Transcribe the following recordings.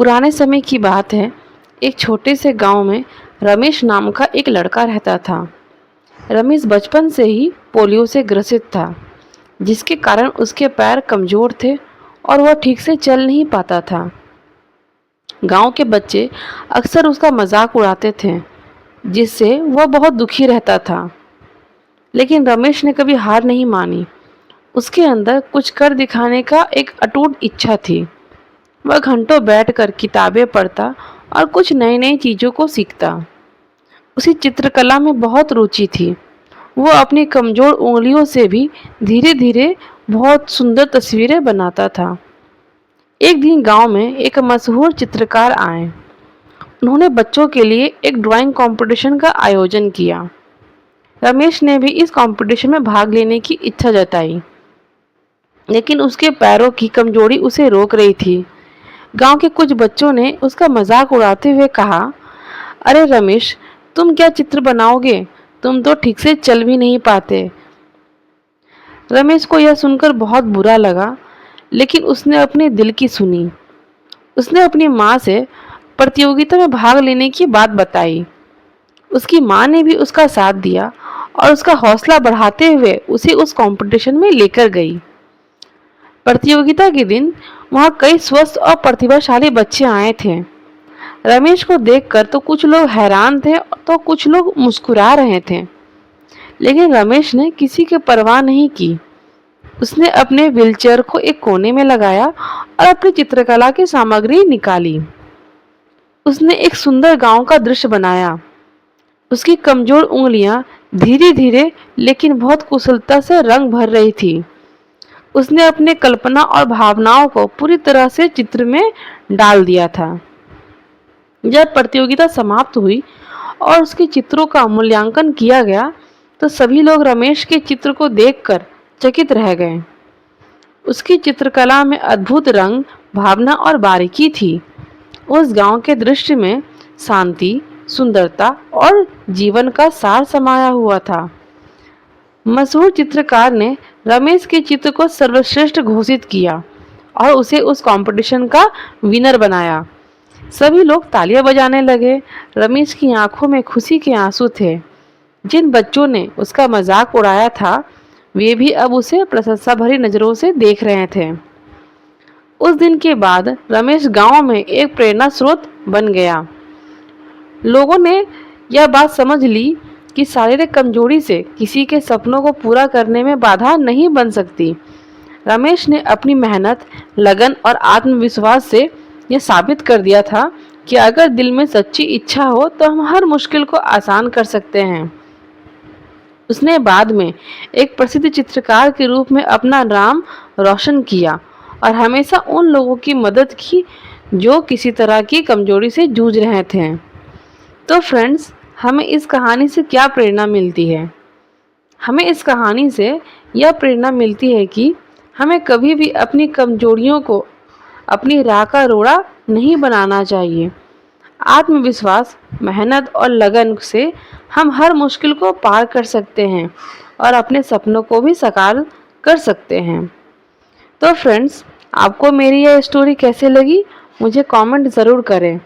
पुराने समय की बात है। एक छोटे से गांव में रमेश नाम का एक लड़का रहता था। रमेश बचपन से ही पोलियो से ग्रसित था, जिसके कारण उसके पैर कमजोर थे और वह ठीक से चल नहीं पाता था। गांव के बच्चे अक्सर उसका मजाक उड़ाते थे, जिससे वह बहुत दुखी रहता था। लेकिन रमेश ने कभी हार नहीं मानी। उसके अंदर कुछ कर दिखाने का एक अटूट इच्छा थी। वह घंटों बैठकर किताबें पढ़ता और कुछ नई नई चीज़ों को सीखता। उसे चित्रकला में बहुत रुचि थी। वो अपनी कमज़ोर उंगलियों से भी धीरे धीरे बहुत सुंदर तस्वीरें बनाता था। एक दिन गांव में एक मशहूर चित्रकार आए। उन्होंने बच्चों के लिए एक ड्राइंग कंपटीशन का आयोजन किया। रमेश ने भी इस कंपटीशन में भाग लेने की इच्छा जताई, लेकिन उसके पैरों की कमजोरी उसे रोक रही थी। गांव के कुछ बच्चों ने उसका मजाक उड़ाते हुए कहा, अरे रमेश, तुम क्या चित्र बनाओगे? तुम तो ठीक से चल भी नहीं पाते। रमेश को यह सुनकर बहुत बुरा लगा, लेकिन उसने अपने दिल की सुनी। उसने अपनी माँ से प्रतियोगिता में भाग लेने की बात बताई। उसकी माँ ने भी उसका साथ दिया और उसका हौसला बढ़ाते हुए उसे उस कंपटीशन में लेकर गई। प्रतियोगिता के दिन वहाँ कई स्वस्थ और प्रतिभाशाली बच्चे आए थे। रमेश को देखकर तो कुछ लोग हैरान थे तो कुछ लोग मुस्कुरा रहे थे, लेकिन रमेश ने किसी की परवाह नहीं की। उसने अपने व्हीलचेयर को एक कोने में लगाया और अपनी चित्रकला की सामग्री निकाली। उसने एक सुंदर गांव का दृश्य बनाया। उसकी कमजोर उंगलियां धीरे धीरे लेकिन बहुत कुशलता से रंग भर रही थी। उसने अपने कल्पना और भावनाओं को पूरी तरह से चित्र में डाल दिया था। जब प्रतियोगिता समाप्त हुई और उसके चित्रों का मूल्यांकन किया गया, तो सभी लोग रमेश के चित्र को देखकर चकित रह गए। उसकी चित्रकला में अद्भुत रंग, भावना और बारीकी थी। उस गांव के दृश्य में शांति, सुंदरता और जीवन का सार समाया हुआ था। मशहूर चित्रकार ने रमेश के चित्र को सर्वश्रेष्ठ घोषित किया और उसे उस कंपटीशन का विनर बनाया। सभी लोग तालियां बजाने लगे। रमेश की आंखों में खुशी के आंसू थे। जिन बच्चों ने उसका मजाक उड़ाया था, वे भी अब उसे प्रशंसा भरी नजरों से देख रहे थे। उस दिन के बाद रमेश गांव में एक प्रेरणा स्रोत बन गया। लोगों ने यह बात समझ ली कि शारीरिक कमजोरी से किसी के सपनों को पूरा करने में बाधा नहीं बन सकती। रमेश ने अपनी मेहनत, लगन और आत्मविश्वास से यह साबित कर दिया था कि अगर दिल में सच्ची इच्छा हो तो हम हर मुश्किल को आसान कर सकते हैं। उसने बाद में एक प्रसिद्ध चित्रकार के रूप में अपना नाम रोशन किया और हमेशा उन लोगों की मदद की जो किसी तरह की कमजोरी से जूझ रहे थे। तो फ्रेंड्स, हमें इस कहानी से क्या प्रेरणा मिलती है? हमें इस कहानी से यह प्रेरणा मिलती है कि हमें कभी भी अपनी कमजोरियों को अपनी राह का रोड़ा नहीं बनाना चाहिए। आत्मविश्वास, मेहनत और लगन से हम हर मुश्किल को पार कर सकते हैं और अपने सपनों को भी साकार कर सकते हैं। तो फ्रेंड्स, आपको मेरी यह स्टोरी कैसे लगी, मुझे कमेंट ज़रूर करें।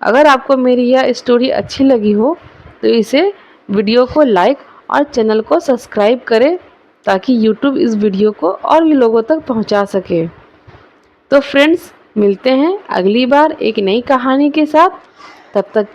अगर आपको मेरी यह स्टोरी अच्छी लगी हो तो इसे वीडियो को लाइक और चैनल को सब्सक्राइब करें, ताकि यूट्यूब इस वीडियो को और भी लोगों तक पहुंचा सके। तो फ्रेंड्स, मिलते हैं अगली बार एक नई कहानी के साथ। तब तक